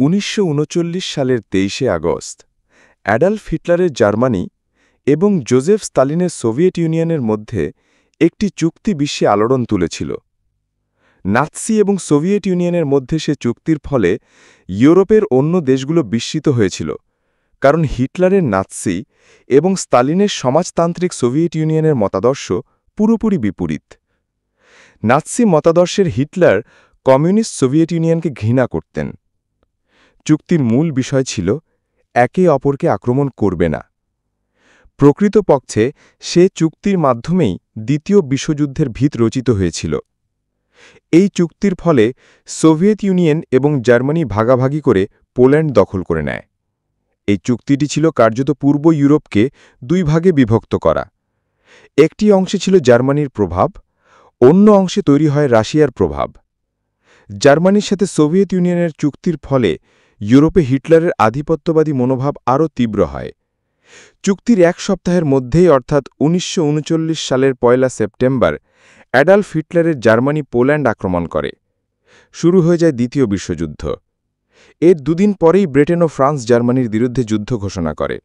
1939 সালের 23শে August Adolf হিটলারের Germany এবং জোজেফ স্তালিনের সোভিয়েত ইউনিয়নের মধ্যে একটি চুক্তি বিশ্বে আলোড়ন তুলেছিল। নাৎসি এবং সোভিয়েত ইউনিয়নের মধ্যে সে চুক্তির ফলে ইউরোপের অন্য দেশগুলো বিস্মিত হয়েছিল, কারণ হিটলারের নাৎসি এবং স্তালিনের সমাজতান্ত্রিক সোভিয়েত ইউনিয়নের মতাদর্শ পুরোপুরি বিপরীত। নাৎসি মতাদর্শের হিটলার কমিউনিস্ট সোভিয়েত ইউনিয়নকে ঘৃণা করতেন। চুক্তির মূল বিষয় ছিল একে অপরকে আক্রমণ করবে না। প্রকৃতপক্ষে সে চুক্তির মাধ্যমেই দ্বিতীয় বিশ্বযুদ্ধের ভিত রচিত হয়েছিল। এই চুক্তির ফলে সোভিয়েত ইউনিয়ন এবং জার্মানি ভাগাভাগি করে পোল্যান্ড দখল করে নেয়। এই চুক্তিটি ছিল কার্যত পূর্ব ইউরোপকে দুই ভাগে বিভক্ত করা। একটি অংশে ছিল জার্মানির প্রভাব, অন্য অংশে তৈরি হয় রাশিয়ার প্রভাব। জার্মানির সাথে সোভিয়েত ইউনিয়নের চুক্তির ফলে ইউরোপে হিটলারের আধিপত্যবাদী মনোভাব আরও তীব্র হয়। চুক্তির এক সপ্তাহের মধ্যেই অর্থাৎ 1939 সালের 1 সেপ্টেম্বর অ্যাডলফ হিটলারের জার্মানি পোল্যান্ড আক্রমণ করে। শুরু হয়ে যায় দ্বিতীয় বিশ্বযুদ্ধ। এর দুদিন পরেই ব্রিটেন ও ফ্রান্স জার্মানির বিরুদ্ধে যুদ্ধ ঘোষণা করে।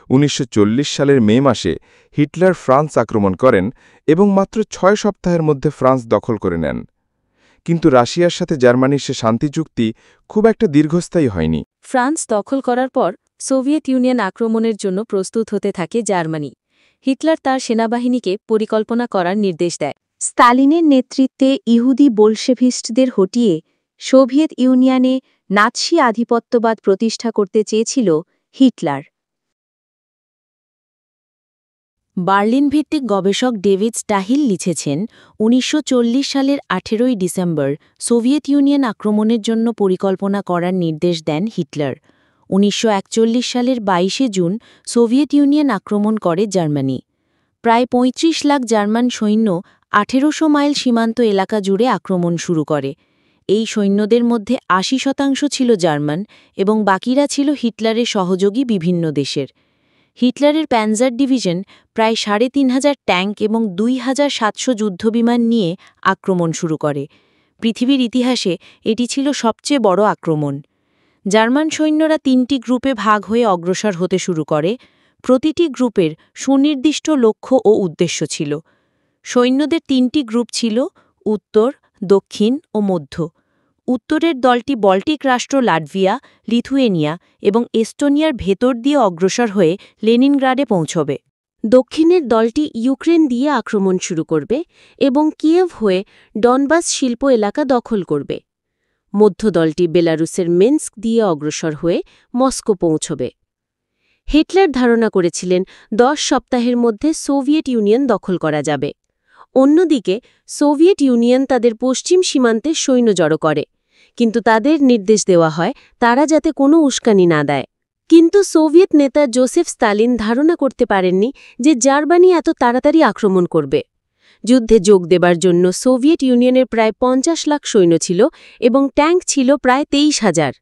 1940 সালের মে মাসে হিটলার ফ্রান্স আক্রমণ করেন এবং মাত্র 6 সপ্তাহের মধ্যে ফ্রান্স দখল করে নেন। কিন্তু রাশিয়ার সাথে জার্মানির সে শান্তি চুক্তি খুব একটা দীর্ঘস্থায়ী হয়নি। ফ্রান্স দখল করার পর সোভিয়েত ইউনিয়ন আক্রমণের জন্য প্রস্তুত হতে থাকে জার্মানি। হিটলার তার সেনাবাহিনীকে পরিকল্পনা করার নির্দেশ দেয়। স্তালিনের নেতৃত্বে ইহুদি বোলশেভিস্টদের হটিয়ে সোভিয়েত ইউনিয়নে নাৎসি আধিপত্যবাদ প্রতিষ্ঠা করতে চেয়েছিল হিটলার। বার্লিন ভিত্তিক গবেষক ডেভিড স্টাহিল লিখেছেন, 1940 সালের 18 ডিসেম্বর সোভিয়েত ইউনিয়ন আক্রমণের জন্য পরিকল্পনা করার নির্দেশ দেন হিটলার। 1941 সালের 22 জুন সোভিয়েত ইউনিয়ন আক্রমণ করে জার্মানি। প্রায় 35 লাখ জার্মান সৈন্য 1800 মাইল সীমান্ত এলাকা জুড়ে আক্রমণ শুরু করে। এই সৈন্যদের মধ্যে 80% ছিল জার্মান এবং বাকিরা ছিল হিটলারের সহযোগী বিভিন্ন দেশের। হিটলারের প্যানজার ডিভিশন প্রায় 3500 ট্যাঙ্ক এবং 2700 যুদ্ধবিমান নিয়ে আক্রমণ শুরু করে। পৃথিবীর ইতিহাসে এটি ছিল সবচেয়ে বড় আক্রমণ। জার্মান সৈন্যরা 3টি গ্রুপে ভাগ হয়ে অগ্রসর হতে শুরু করে। প্রতিটি গ্রুপের সুনির্দিষ্ট লক্ষ্য ও উদ্দেশ্য ছিল। সৈন্যদের 3টি গ্রুপ ছিল: উত্তর, দক্ষিণ ও মধ্য। উত্তরের দলটি বল্টিক রাষ্ট্র লাটভিয়া, লিথুয়েনিয়া এবং এস্তোনিয়ার ভেতর দিয়ে অগ্রসর হয়ে লেনিনগ্রাডে পৌঁছবে। দক্ষিণের দলটি ইউক্রেন দিয়ে আক্রমণ শুরু করবে এবং কিয়েভ হয়ে ডনবাস শিল্প এলাকা দখল করবে। মধ্য দলটি বেলারুসের মিন্স্ক দিয়ে অগ্রসর হয়ে মস্কো পৌঁছবে। হিটলার ধারণা করেছিলেন 10 সপ্তাহের মধ্যে সোভিয়েত ইউনিয়ন দখল করা যাবে। অন্যদিকে সোভিয়েত ইউনিয়ন তাদের পশ্চিম সীমান্তে সৈন্য জড়ো করে, কিন্তু তাদের নির্দেশ দেওয়া হয় তারা যাতে কোনো উস্কানি না দেয়। কিন্তু সোভিয়েত নেতা জোসেফ স্তালিন ধারণা করতে পারেননি যে জার্মানি এত তাড়াতাড়ি আক্রমণ করবে। যুদ্ধে যোগ দেবার জন্য সোভিয়েত ইউনিয়নের প্রায় 50 লাখ সৈন্য ছিল এবং ট্যাঙ্ক ছিল প্রায় 23,000।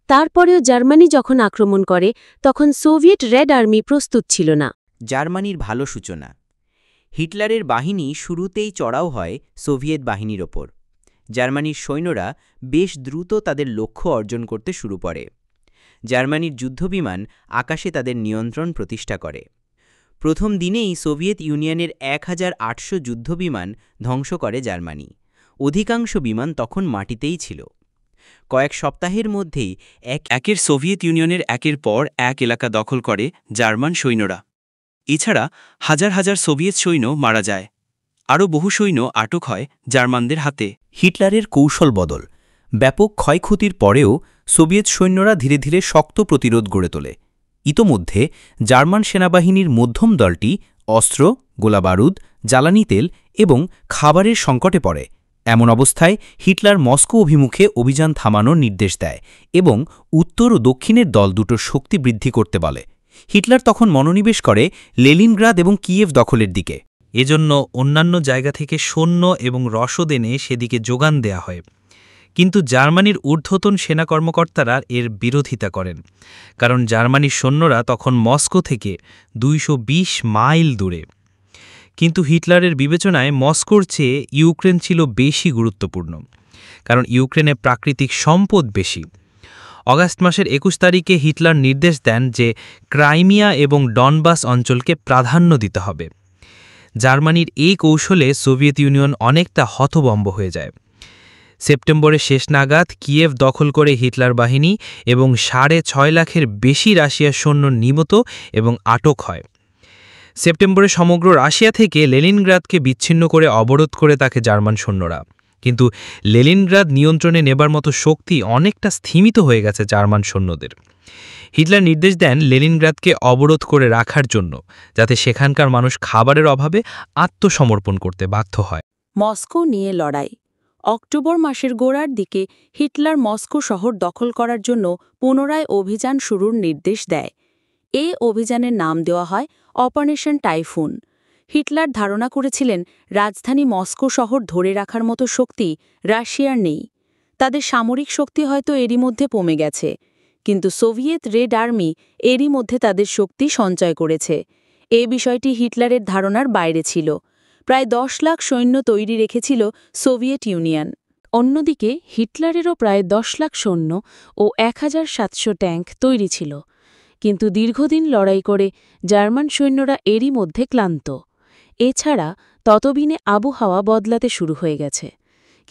তারপরেও জার্মানি যখন আক্রমণ করে তখন সোভিয়েত রেড আর্মি প্রস্তুত ছিল না। জার্মানির ভালো সূচনা। হিটলারের বাহিনী শুরুতেই চড়াও হয় সোভিয়েত বাহিনীর ওপর। জার্মানির সৈন্যরা বেশ দ্রুত তাদের লক্ষ্য অর্জন করতে শুরু করে। জার্মানির যুদ্ধবিমান আকাশে তাদের নিয়ন্ত্রণ প্রতিষ্ঠা করে। প্রথম দিনেই সোভিয়েত ইউনিয়নের 1800 যুদ্ধবিমান ধ্বংস করে জার্মানি। অধিকাংশ বিমান তখন মাটিতেই ছিল। কয়েক সপ্তাহের মধ্যেই একের সোভিয়েত ইউনিয়নের একের পর এক এলাকা দখল করে জার্মান সৈন্যরা। এছাড়া হাজার হাজার সোভিয়েত সৈন্য মারা যায়। আরও বহু সৈন্য আটক হয় জার্মানদের হাতে। হিটলারের কৌশল বদল। ব্যাপক ক্ষয়ক্ষতির পরেও সোভিয়েত সৈন্যরা ধীরে ধীরে শক্ত প্রতিরোধ গড়ে তোলে। ইতোমধ্যে জার্মান সেনাবাহিনীর মধ্যম দলটি অস্ত্র, গোলাবারুদ, জ্বালানি তেল এবং খাবারের সংকটে পড়ে। এমন অবস্থায় হিটলার মস্কো অভিমুখে অভিযান থামানোর নির্দেশ দেয় এবং উত্তর ও দক্ষিণের দল দুটোর শক্তি বৃদ্ধি করতে বলে। হিটলার তখন মনোনিবেশ করে লেনিনগ্রাদ এবং কিয়েভ দখলের দিকে। এজন্য অন্যান্য জায়গা থেকে সৈন্য এবং রসদ এনে সেদিকে যোগান দেয়া হয়। কিন্তু জার্মানির ঊর্ধ্বতন সেনা কর্মকর্তারা এর বিরোধিতা করেন, কারণ জার্মানির সৈন্যরা তখন মস্কো থেকে 220 মাইল দূরে। কিন্তু হিটলারের বিবেচনায় মস্কোর চেয়ে ইউক্রেন ছিল বেশি গুরুত্বপূর্ণ, কারণ ইউক্রেনে প্রাকৃতিক সম্পদ বেশি। অগাস্ট মাসের ২১ তারিখে হিটলার নির্দেশ দেন যে ক্রাইমিয়া এবং ডনবাস অঞ্চলকে প্রাধান্য দিতে হবে। জার্মানির এই কৌশলে সোভিয়েত ইউনিয়ন অনেকটা হতভম্ব হয়ে যায়। সেপ্টেম্বরের শেষ নাগাদ কিয়েভ দখল করে হিটলার বাহিনী এবং ৬.৫ লাখের বেশি রাশিয়ার সৈন্য নিহত এবং আটক হয়। সেপ্টেম্বরে সমগ্র রাশিয়া থেকে লেনিনগ্রাদকে বিচ্ছিন্ন করে অবরোধ করে তাকে জার্মান সৈন্যরা। কিন্তু লেনিনগ্রাদ নিয়ন্ত্রণে নেবার মতো শক্তি অনেকটা স্থিমিত হয়ে গেছে জার্মান সৈন্যদের। হিটলার নির্দেশ দেন লেনিনগ্রাদকে অবরোধ করে রাখার জন্য, যাতে সেখানকার মানুষ খাবারের অভাবে আত্মসমর্পণ করতে বাধ্য হয়। মস্কো নিয়ে লড়াই। অক্টোবর মাসের গোড়ার দিকে হিটলার মস্কো শহর দখল করার জন্য পুনরায় অভিযান শুরুর নির্দেশ দেয়। এই অভিযানের নাম দেওয়া হয় অপারেশন টাইফুন। হিটলার ধারণা করেছিলেন রাজধানী মস্কো শহর ধরে রাখার মতো শক্তি রাশিয়ার নেই। তাদের সামরিক শক্তি হয়তো এরই মধ্যে কমে গেছে, কিন্তু সোভিয়েত রেড আর্মি এরই মধ্যে তাদের শক্তি সঞ্চয় করেছে। এ বিষয়টি হিটলারের ধারণার বাইরে ছিল। প্রায় ১০ লাখ সৈন্য তৈরি রেখেছিল সোভিয়েত ইউনিয়ন। অন্যদিকে হিটলারেরও প্রায় ১০ লাখ সৈন্য ও ১,৭০০ ট্যাঙ্ক তৈরি ছিল। কিন্তু দীর্ঘদিন লড়াই করে জার্মান সৈন্যরা এরই মধ্যে ক্লান্ত। এছাড়া ততদিনে আবহাওয়া বদলাতে শুরু হয়ে গেছে।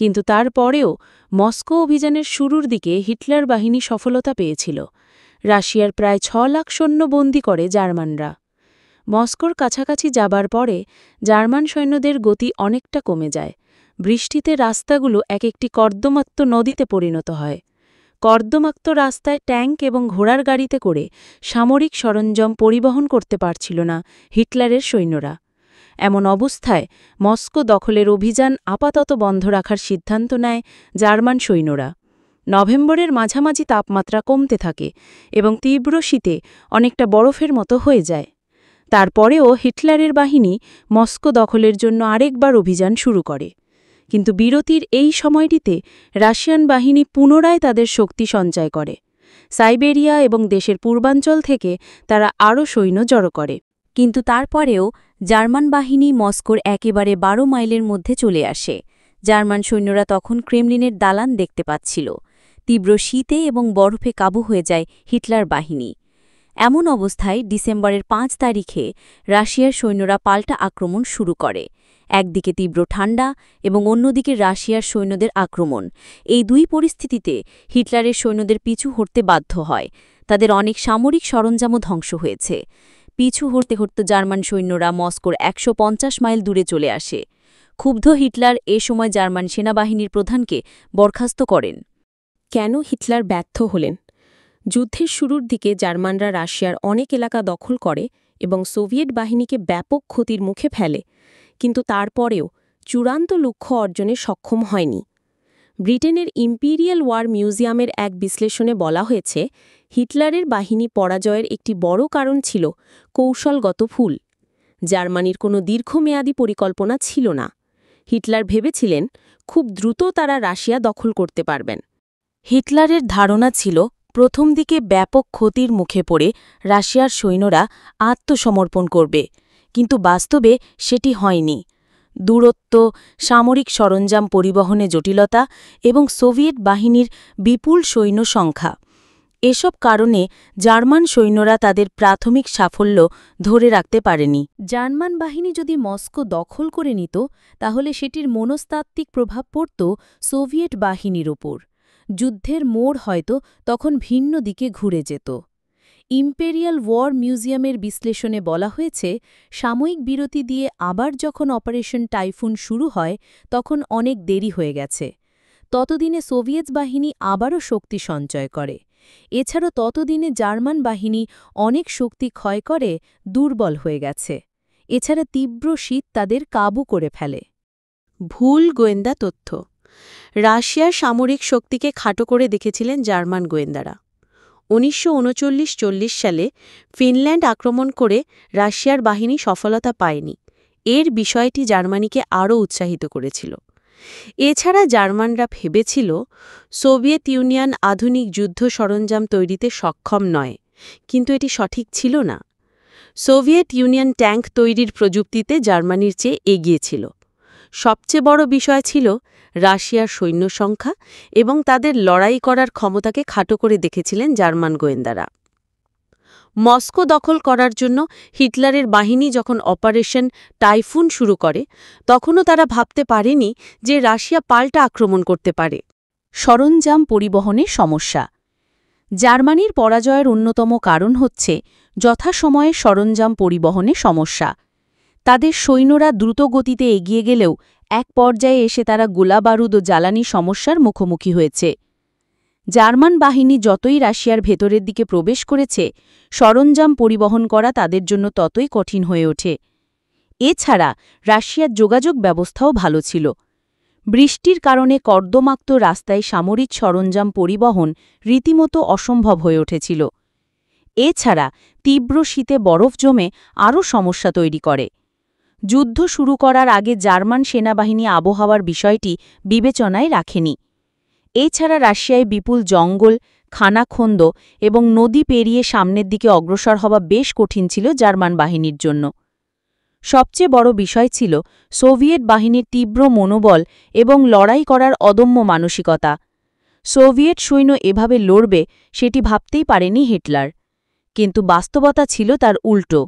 কিন্তু তারপরেও মস্কো অভিযানের শুরুর দিকে হিটলার বাহিনী সফলতা পেয়েছিল। রাশিয়ার প্রায় ৬ লাখ সৈন্য বন্দী করে জার্মানরা। মস্কোর কাছাকাছি যাবার পরে জার্মান সৈন্যদের গতি অনেকটা কমে যায়। বৃষ্টিতে রাস্তাগুলো এক একটি কর্দমাক্ত নদীতে পরিণত হয়। কর্দমাক্ত রাস্তায় ট্যাঙ্ক এবং ঘোড়ার গাড়িতে করে সামরিক সরঞ্জাম পরিবহন করতে পারছিল না হিটলারের সৈন্যরা। এমন অবস্থায় মস্কো দখলের অভিযান আপাতত বন্ধ রাখার সিদ্ধান্ত নেয় জার্মান সৈন্যরা। নভেম্বরের মাঝামাঝি তাপমাত্রা কমতে থাকে এবং তীব্র শীতে অনেকটা বরফের মতো হয়ে যায়। তারপরেও হিটলারের বাহিনী মস্কো দখলের জন্য আরেকবার অভিযান শুরু করে। কিন্তু বিরতির এই সময়টিতে রাশিয়ান বাহিনী পুনরায় তাদের শক্তি সঞ্চয় করে। সাইবেরিয়া এবং দেশের পূর্বাঞ্চল থেকে তারা আরও সৈন্য জড়ো করে। কিন্তু তারপরেও জার্মান বাহিনী মস্কোর একেবারে ১২ মাইলের মধ্যে চলে আসে। জার্মান সৈন্যরা তখন ক্রেমলিনের দালান দেখতে পাচ্ছিল। তীব্র শীতে এবং বরফে কাবু হয়ে যায় হিটলার বাহিনী। এমন অবস্থায় ডিসেম্বরের ৫ তারিখে রাশিয়ার সৈন্যরা পাল্টা আক্রমণ শুরু করে। একদিকে তীব্র ঠান্ডা এবং অন্যদিকে রাশিয়ার সৈন্যদের আক্রমণ। এই দুই পরিস্থিতিতে হিটলারের সৈন্যদের পিছু হটতে বাধ্য হয়। তাদের অনেক সামরিক সরঞ্জামও ধ্বংস হয়েছে। পিছু হটতে হটতে জার্মান সৈন্যরা মস্কোর ১৫০ মাইল দূরে চলে আসে। ক্ষুব্ধ হিটলার এ সময় জার্মান সেনাবাহিনীর প্রধানকে বরখাস্ত করেন। কেন হিটলার ব্যর্থ হলেন? যুদ্ধের শুরুর দিকে জার্মানরা রাশিয়ার অনেক এলাকা দখল করে এবং সোভিয়েত বাহিনীকে ব্যাপক ক্ষতির মুখে ফেলে, কিন্তু তারপরেও চূড়ান্ত লক্ষ্য অর্জনে সক্ষম হয়নি। ব্রিটেনের ইম্পিরিয়াল ওয়ার মিউজিয়ামের এক বিশ্লেষণে বলা হয়েছে, হিটলারের বাহিনী পরাজয়ের একটি বড় কারণ ছিল কৌশলগত ভুল। জার্মানির কোনো দীর্ঘমেয়াদী পরিকল্পনা ছিল না। হিটলার ভেবেছিলেন খুব দ্রুত তারা রাশিয়া দখল করতে পারবেন। হিটলারের ধারণা ছিল প্রথম দিকে ব্যাপক ক্ষতির মুখে পড়ে রাশিয়ার সৈন্যরা আত্মসমর্পণ করবে, কিন্তু বাস্তবে সেটি হয়নি। দূরত্ব, সামরিক সরঞ্জাম পরিবহনে জটিলতা এবং সোভিয়েত বাহিনীর বিপুল সৈন্য সংখ্যা, এসব কারণে জার্মান সৈন্যরা তাদের প্রাথমিক সাফল্য ধরে রাখতে পারেনি। জার্মান বাহিনী যদি মস্কো দখল করে নিত, তাহলে সেটির মনস্তাত্ত্বিক প্রভাব পড়ত সোভিয়েত বাহিনীর ওপর। যুদ্ধের মোড় হয়তো তখন ভিন্ন দিকে ঘুরে যেত। ইম্পেরিয়াল ওয়ার মিউজিয়ামের বিশ্লেষণে বলা হয়েছে, সাময়িক বিরতি দিয়ে আবার যখন অপারেশন টাইফুন শুরু হয়, তখন অনেক দেরি হয়ে গেছে। ততদিনে সোভিয়েত বাহিনী আবারও শক্তি সঞ্চয় করে। এছাড়াও ততদিনে জার্মান বাহিনী অনেক শক্তি ক্ষয় করে দুর্বল হয়ে গেছে। এছাড়া তীব্র শীত তাদের কাবু করে ফেলে। ভুল গোয়েন্দা তথ্য। রাশিয়ার সামরিক শক্তিকে খাটো করে দেখেছিলেন জার্মান গোয়েন্দারা। ১৯৩৯-৪০ সালে ফিনল্যান্ড আক্রমণ করে রাশিয়ার বাহিনী সফলতা পায়নি। এর বিষয়টি জার্মানিকে আরও উৎসাহিত করেছিল। এছাড়া জার্মানরা ভেবেছিল সোভিয়েত ইউনিয়ন আধুনিক যুদ্ধ সরঞ্জাম তৈরিতে সক্ষম নয়, কিন্তু এটি সঠিক ছিল না। সোভিয়েত ইউনিয়ন ট্যাঙ্ক তৈরির প্রযুক্তিতে জার্মানির চেয়ে এগিয়ে ছিল। সবচেয়ে বড় বিষয় ছিল রাশিয়ার সৈন্য সংখ্যা এবং তাদের লড়াই করার ক্ষমতাকে খাটো করে দেখেছিলেন জার্মান গোয়েন্দারা। মস্কো দখল করার জন্য হিটলারের বাহিনী যখন অপারেশন টাইফুন শুরু করে তখনও তারা ভাবতে পারেনি যে রাশিয়া পাল্টা আক্রমণ করতে পারে। সরঞ্জাম পরিবহনে সমস্যা। জার্মানির পরাজয়ের অন্যতম কারণ হচ্ছে যথাসময়ে সরঞ্জাম পরিবহনে সমস্যা। তাদের সৈন্যরা দ্রুত গতিতে এগিয়ে গেলেও এক পর্যায়ে এসে তারা গোলাবারুদ ও জ্বালানি সমস্যার মুখোমুখি হয়েছে। জার্মান বাহিনী যতই রাশিয়ার ভেতরের দিকে প্রবেশ করেছে, সরঞ্জাম পরিবহন করা তাদের জন্য ততই কঠিন হয়ে ওঠে। এছাড়া রাশিয়ার যোগাযোগ ব্যবস্থাও ভালো ছিল। বৃষ্টির কারণে কর্দমাক্ত রাস্তায় সামরিক সরঞ্জাম পরিবহন রীতিমতো অসম্ভব হয়ে উঠেছিল। এছাড়া তীব্র শীতে বরফ জমে আরও সমস্যা তৈরি করে। যুদ্ধ শুরু করার আগে জার্মান সেনাবাহিনী আবহাওয়ার বিষয়টি বিবেচনায় রাখেনি। এছাড়া রাশিয়ায় বিপুল জঙ্গল, খানাখন্দ এবং নদী পেরিয়ে সামনের দিকে অগ্রসর হওয়া বেশ কঠিন ছিল জার্মান বাহিনীর জন্য। সবচেয়ে বড় বিষয় ছিল সোভিয়েত বাহিনীর তীব্র মনোবল এবং লড়াই করার অদম্য মানসিকতা। সোভিয়েত সৈন্য এভাবে লড়বে সেটি ভাবতেই পারেনি হিটলার, কিন্তু বাস্তবতা ছিল তার উল্টো।